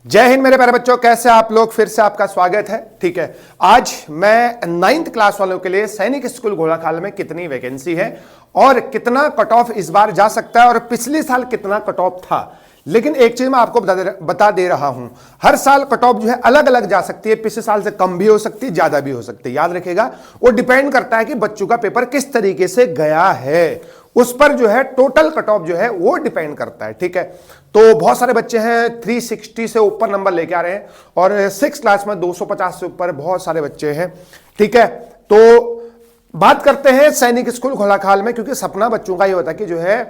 जय हिंद मेरे प्यारे बच्चों, कैसे आप लोग। फिर से आपका स्वागत है। ठीक है, आज मैं 9th क्लास वालों के लिए सैनिक स्कूल घोड़ाखाल में कितनी वैकेंसी है और कितना कट ऑफ इस बार जा सकता है और पिछले साल कितना कट ऑफ था। लेकिन एक चीज मैं आपको बता दे रहा हूं, हर साल कट ऑफ जो है अलग अलग जा सकती है। पिछले साल से कम भी हो सकती है, ज्यादा भी हो सकती है। याद रखिएगा, वो डिपेंड करता है कि बच्चों का पेपर किस तरीके से गया है, उस पर जो है टोटल कट ऑफ जो है वो डिपेंड करता है। ठीक है, तो बहुत सारे बच्चे हैं 360 से ऊपर नंबर लेके आ रहे हैं और 6 क्लास में 250 से ऊपर बहुत सारे बच्चे हैं। ठीक है, तो बात करते हैं सैनिक स्कूल घोड़ाखाल में, क्योंकि सपना बच्चों का ये होता है कि जो है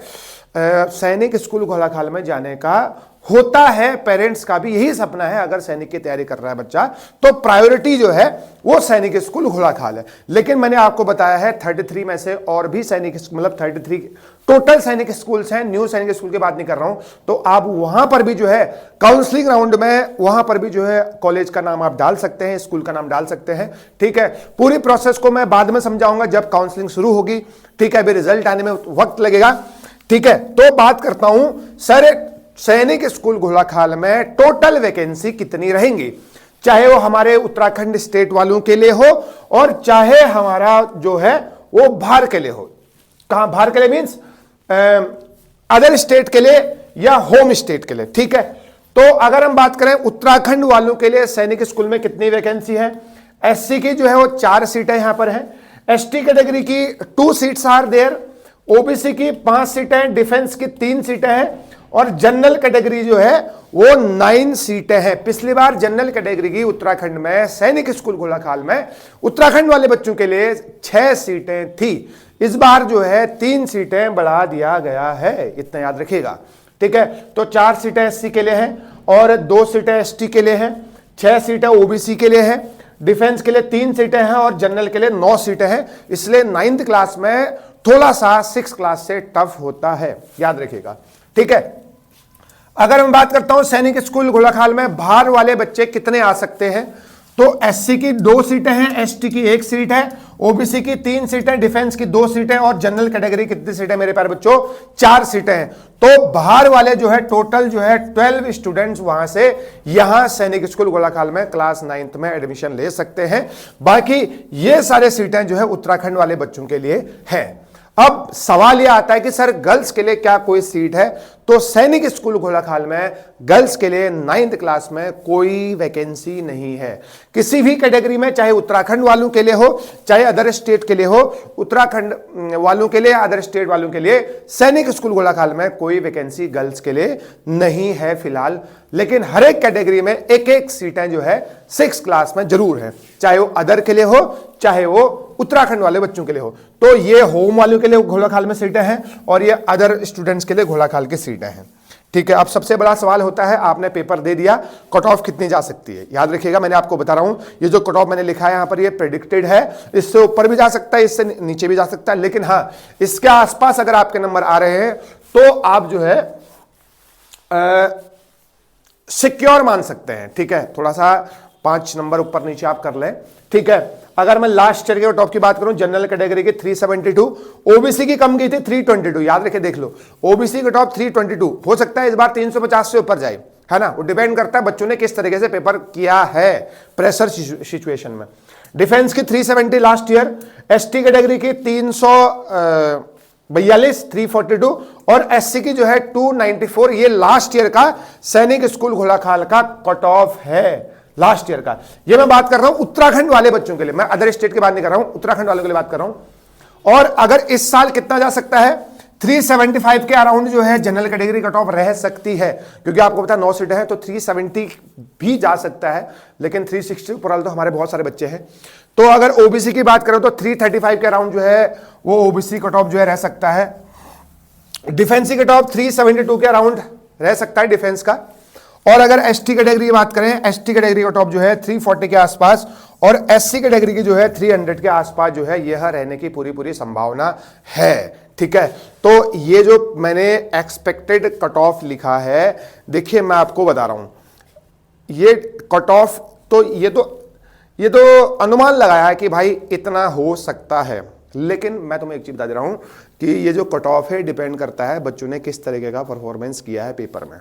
सैनिक स्कूल घोड़ाखाल में जाने का होता है। पेरेंट्स का भी यही सपना है। अगर सैनिक की तैयारी कर रहा है बच्चा तो प्रायोरिटी जो है वो सैनिक स्कूल घोड़ाखाल है। लेकिन मैंने आपको बताया है 33 में से और भी सैनिक मतलब 33 टोटल सैनिक स्कूल्स हैं। न्यू सैनिक स्कूल की बात नहीं कर रहा हूं। तो आप वहां पर भी जो है काउंसलिंग राउंड में वहां पर भी जो है कॉलेज का नाम आप डाल सकते हैं, स्कूल का नाम डाल सकते हैं। ठीक है, पूरी प्रोसेस को मैं बाद में समझाऊंगा जब काउंसलिंग शुरू होगी। ठीक है, अभी रिजल्ट आने में वक्त लगेगा। ठीक है, तो बात करता हूं सर सैनिक स्कूल घोड़ाखाल में टोटल वैकेंसी कितनी रहेंगी, चाहे वो हमारे उत्तराखंड स्टेट वालों के लिए हो और चाहे हमारा जो है वो बाहर के लिए हो। कहां बाहर के लिए मींस अदर स्टेट के लिए या होम स्टेट के लिए। ठीक है, तो अगर हम बात करें उत्तराखंड वालों के लिए सैनिक स्कूल में कितनी वैकेंसी है। एससी की जो है वो 4 सीटें यहां पर हैं, एसटी कैटेगरी की 2 सीट्स आर देयर, ओबीसी की 5 सीटें, डिफेंस की 3 सीटें हैं और जनरल कैटेगरी जो है वो 9 सीटें हैं। पिछली बार जनरल कैटेगरी की उत्तराखंड में सैनिक स्कूल घोड़ाखाल में उत्तराखंड वाले बच्चों के लिए 6 सीटें थी। इस बार जो है 3 सीटें बढ़ा दिया गया है, इतना याद रखिएगा। ठीक है, तो 4 सीटें एससी के लिए हैं और 2 सीटें एसटी के लिए हैं, 6 सीटें ओबीसी के लिए हैं, डिफेंस के लिए 3 सीटें हैं और जनरल के लिए 9 सीटें हैं। इसलिए 9th क्लास में थोड़ा सा 6 क्लास से टफ होता है, याद रखिएगा। ठीक है, अगर मैं बात करता हूं सैनिक स्कूल घोड़ाखाल में बाहर वाले बच्चे कितने आ सकते हैं, तो एससी की 2 सीटें हैं, एसटी की 1 सीट है, ओबीसी की 3 सीटें, डिफेंस की 2 सीटें और जनरल कैटेगरी कितनी सीटें मेरे प्यारे बच्चों, 4 सीटें हैं। तो बाहर वाले जो है टोटल जो है 12 स्टूडेंट्स वहां से यहां सैनिक स्कूल घोड़ाखाल में क्लास 9th में एडमिशन ले सकते हैं। बाकी ये सारे सीटें जो है उत्तराखंड वाले बच्चों के लिए हैं। अब सवाल यह आता है कि सर गर्ल्स के लिए क्या कोई सीट है, तो सैनिक स्कूल घोड़ाखाल में गर्ल्स के लिए 9th क्लास में कोई वैकेंसी नहीं है। किसी भी कैटेगरी में, चाहे उत्तराखंड वालों के लिए हो चाहे अदर स्टेट के लिए हो, उत्तराखंड वालों के लिए अदर स्टेट वालों के लिए सैनिक स्कूल घोड़ाखाल में कोई वैकेंसी गर्ल्स के लिए नहीं है फिलहाल। लेकिन हर एक कैटेगरी में एक एक सीटें जो है 6 क्लास में जरूर है, चाहे वो अदर के लिए हो चाहे वो उत्तराखंड वाले बच्चों के लिए हो। तो ये होम वालों के लिए घोड़ाखाल में सीटें हैं और ये अदर स्टूडेंट्स के लिए घोड़ाखाल की सीटें हैं। ठीक है, अब सबसे बड़ा सवाल होता है, आपने पेपर दे दिया, कट ऑफ कितनी जा सकती है। याद रखिएगा, मैंने आपको बता रहा हूं ये जो कट ऑफ मैंने लिखा है यहां पर, ये प्रेडिक्टेड है। इससे ऊपर भी जा सकता है, इससे नीचे भी जा सकता है, लेकिन हाँ इसके आसपास अगर आपके नंबर आ रहे हैं तो आप जो है सिक्योर मान सकते हैं। ठीक है, थोड़ा सा 5 नंबर ऊपर नीचे आप कर लें। ठीक है, अगर मैं लास्ट ईयर के टॉप की बात करूं, जनरल कैटेगरी की 372, ओबीसी की कम गई थी 322। याद रखे, देख लो, ओबीसी के टॉप 322, हो सकता है इस बार 350 से ऊपर जाए, है ना। वो डिपेंड करता है बच्चों ने किस तरीके से पेपर किया है प्रेशर सिचुएशन में। डिफेंस की 370 लास्ट ईयर, एसटी कैटेगरी की 342 342 और एससी की जो है 294। ये लास्ट ईयर का सैनिक स्कूल घोड़ाखाल का कट ऑफ है, लास्ट ईयर का। ये मैं बात कर रहा हूं उत्तराखंड वाले बच्चों के लिए, मैं अदर स्टेट की बात नहीं कर रहा हूं, उत्तराखंड वालों के लिए बात कर रहा हूं। और अगर इस साल कितना जा सकता है, 375 के अराउंड जो है जनरल कैटेगरी कट ऑफ रह सकती है, क्योंकि आपको पता है 9 सीटें हैं तो 370 भी जा सकता है। लेकिन 360 ऊपर तो हमारे बहुत सारे बच्चे हैं। तो अगर ओबीसी की बात करें तो 335 के अराउंड जो है वो ओबीसी कट ऑफ जो है रह सकता है। डिफेंस कट ऑफ 372 के अराउंड रह सकता है डिफेंस का। और अगर एसटी कैटेगरी की बात करें, एसटी कैटेगरी का टॉप जो है 340 के आसपास और एससी कैटेगरी की जो है 300 के आसपास जो है यह रहने की पूरी संभावना है। ठीक है, तो ये जो मैंने एक्सपेक्टेड कट ऑफ लिखा है, देखिए मैं आपको बता रहा हूं, ये कट ऑफ तो ये तो अनुमान लगाया है कि भाई इतना हो सकता है। लेकिन मैं तुम्हें एक चीज बता दे रहा हूं कि ये जो कट ऑफ है डिपेंड करता है बच्चों ने किस तरीके का परफॉर्मेंस किया है पेपर में।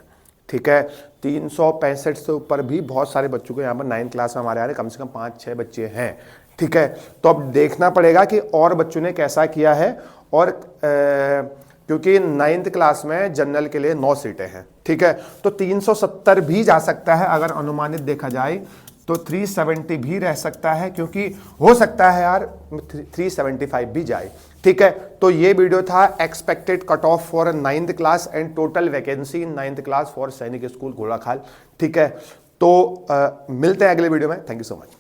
ठीक है। 365 से ऊपर भी बहुत सारे बच्चों को यहाँ पर 9th क्लास में हमारे आ रहे कम से कम 5-6 बच्चे हैं, ठीक है। तो अब देखना पड़ेगा कि और बच्चों ने कैसा किया है, और क्योंकि 9th क्लास में जनरल के लिए 9 सीटें हैं, ठीक है। तो 370 भी जा सकता है, अगर अनुमानित देखा जाए तो 370 भी रह सकता है, क्योंकि हो सकता है यार 375 भी जाए, ठीक है। तो ये वीडियो था expected cut off for 9th class and total vacancy in 9th class for सैनिक स्कूल घोड़ाखाल, ठीक है। तो मिलते हैं अगले वीडियो में। Thank you so much.